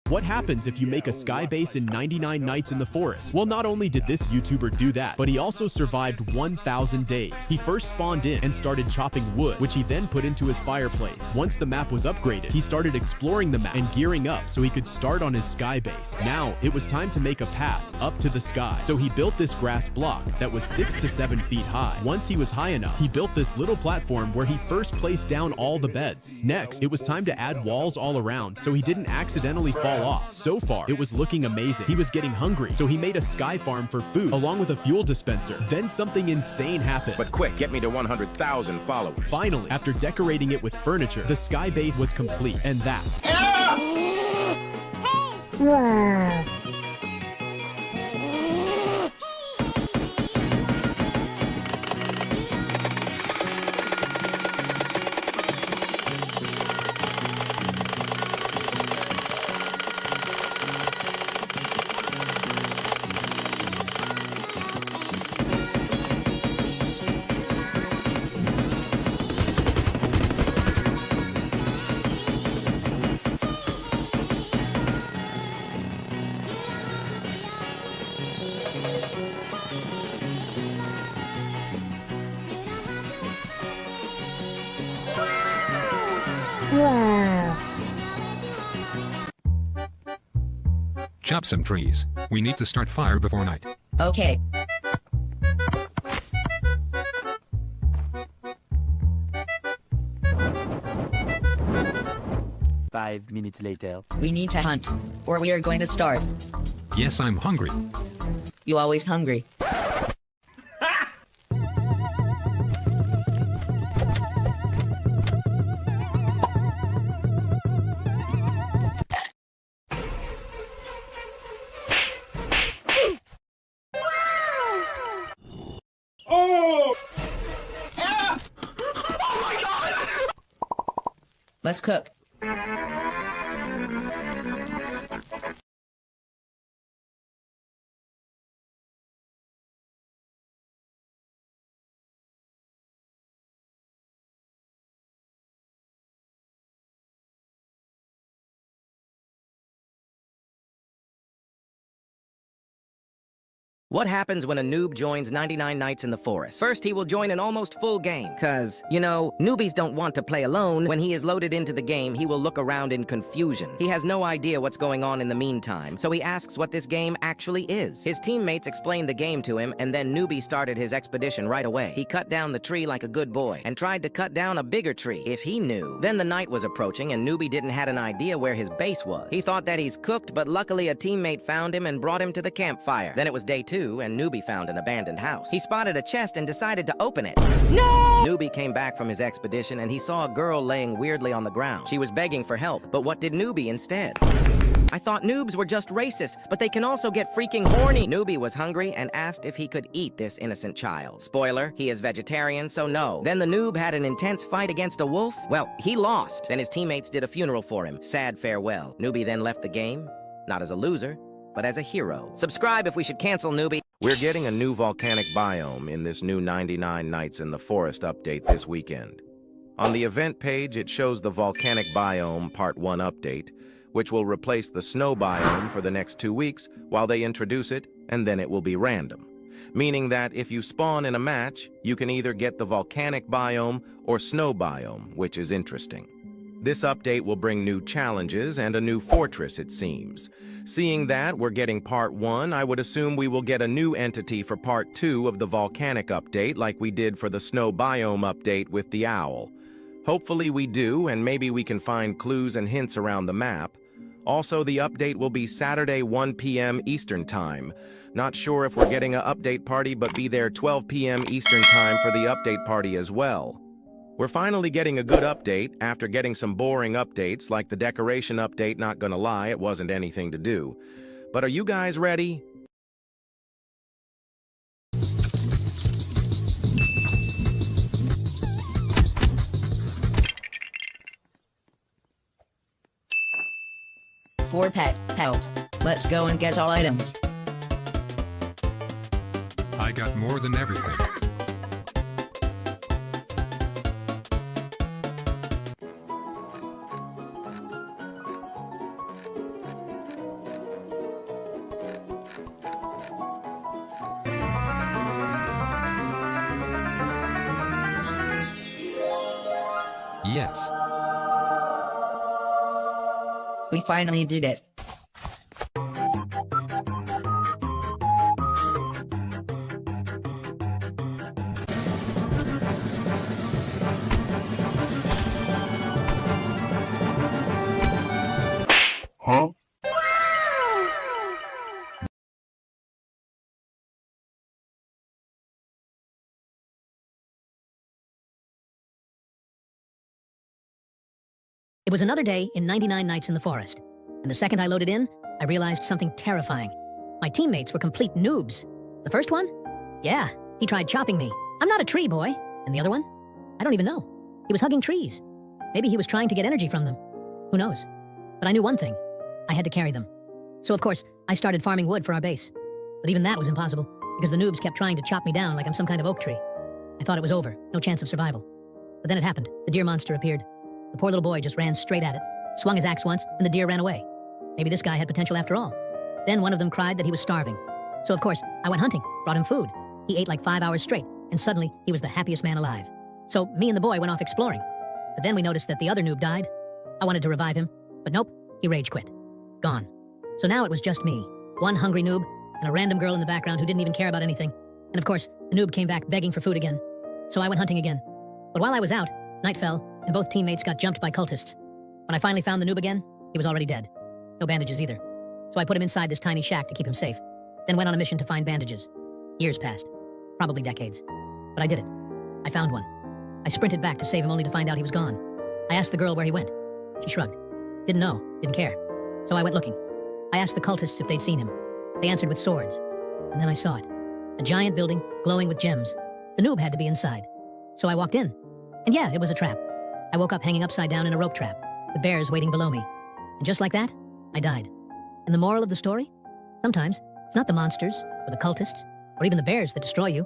What happens if you make a sky base in 99 nights in the forest? Well, not only did this YouTuber do that, but he also survived 1,000 days. He first spawned in and started chopping wood, which he then put into his fireplace. Once the map was upgraded, he started exploring the map and gearing up so he could start on his sky base. Now, it was time to make a path up to the sky. So he built this grass block that was 6 to 7 feet high. Once he was high enough, he built this little platform where he first placed down all the beds. Next, it was time to add walls all around so he didn't accidentally fall off. So far, it was looking amazing. He was getting hungry, so he made a sky farm for food along with a fuel dispenser. Then something insane happened. But quick, get me to 100,000 followers. Finally, after decorating it with furniture, the sky base was complete. And that's... Wow. Wow. Chop some trees. We need to start fire before night. Okay. Five minutes later. We need to hunt, or we are going to starve. Yes, I'm hungry. You always hungry. Oh! Ah! Oh my God! Let's cook. What happens when a noob joins 99 Nights in the Forest? First, he will join an almost full game, cause, you know, newbies don't want to play alone. When he is loaded into the game, he will look around in confusion. He has no idea what's going on in the meantime, so he asks what this game actually is. His teammates explained the game to him, and then newbie started his expedition right away. He cut down the tree like a good boy, and tried to cut down a bigger tree, if he knew. Then the night was approaching, and newbie didn't have an idea where his base was. He thought that he's cooked, but luckily a teammate found him and brought him to the campfire. Then it was day 2, and newbie found an abandoned house. He spotted a chest and decided to open it. No! Newbie came back from his expedition and he saw a girl laying weirdly on the ground. She was begging for help, but what did newbie instead? I thought noobs were just racists, but they can also get freaking horny. Newbie was hungry and asked if he could eat this innocent child. Spoiler, he is vegetarian, so no. Then the noob had an intense fight against a wolf. Well, he lost. Then his teammates did a funeral for him. Sad farewell. Newbie then left the game, not as a loser, but as a hero. Subscribe if we should cancel newbie. We're getting a new volcanic biome in this new 99 Nights in the Forest update this weekend. On the event page, it shows the volcanic biome Part 1 update, which will replace the snow biome for the next 2 weeks while they introduce it, and then it will be random. Meaning that if you spawn in a match, you can either get the volcanic biome or snow biome, which is interesting. This update will bring new challenges and a new fortress, it seems. Seeing that we're getting Part 1, I would assume we will get a new entity for Part 2 of the volcanic update like we did for the snow biome update with the owl. Hopefully we do, and maybe we can find clues and hints around the map. Also, the update will be Saturday 1 p.m. Eastern Time. Not sure if we're getting an update party, but be there 12 p.m. Eastern Time for the update party as well. We're finally getting a good update after getting some boring updates like the decoration update. Not gonna lie, it wasn't anything to do. But are you guys ready? For pet, pelt. Let's go and get all items. I got more than everything. Yes. We finally did it. It was another day in 99 Nights in the Forest, and the second I loaded in, I realized something terrifying. My teammates were complete noobs. The first one? Yeah, he tried chopping me. I'm not a tree boy. And the other one? I don't even know. He was hugging trees. Maybe he was trying to get energy from them. Who knows? But I knew one thing. I had to carry them. So of course, I started farming wood for our base. But even that was impossible, because the noobs kept trying to chop me down like I'm some kind of oak tree. I thought it was over, no chance of survival. But then it happened. The deer monster appeared. The poor little boy just ran straight at it, swung his axe once, and the deer ran away. Maybe this guy had potential after all. Then one of them cried that he was starving. So of course, I went hunting, brought him food. He ate like 5 hours straight, and suddenly he was the happiest man alive. So me and the boy went off exploring. But then we noticed that the other noob died. I wanted to revive him, but nope, he rage quit. Gone. So now it was just me, one hungry noob, and a random girl in the background who didn't even care about anything. And of course, the noob came back begging for food again. So I went hunting again. But while I was out, night fell, and both teammates got jumped by cultists. When I finally found the noob again, he was already dead. No bandages either. So I put him inside this tiny shack to keep him safe, then went on a mission to find bandages. Years passed. Probably decades. But I did it. I found one. I sprinted back to save him only to find out he was gone. I asked the girl where he went. She shrugged. Didn't know, didn't care. So I went looking. I asked the cultists if they'd seen him. They answered with swords. And then I saw it. A giant building, glowing with gems. The noob had to be inside. So I walked in. And yeah, it was a trap. I woke up hanging upside down in a rope trap, with bears waiting below me. And just like that, I died. And the moral of the story? Sometimes, it's not the monsters, or the cultists, or even the bears that destroy you.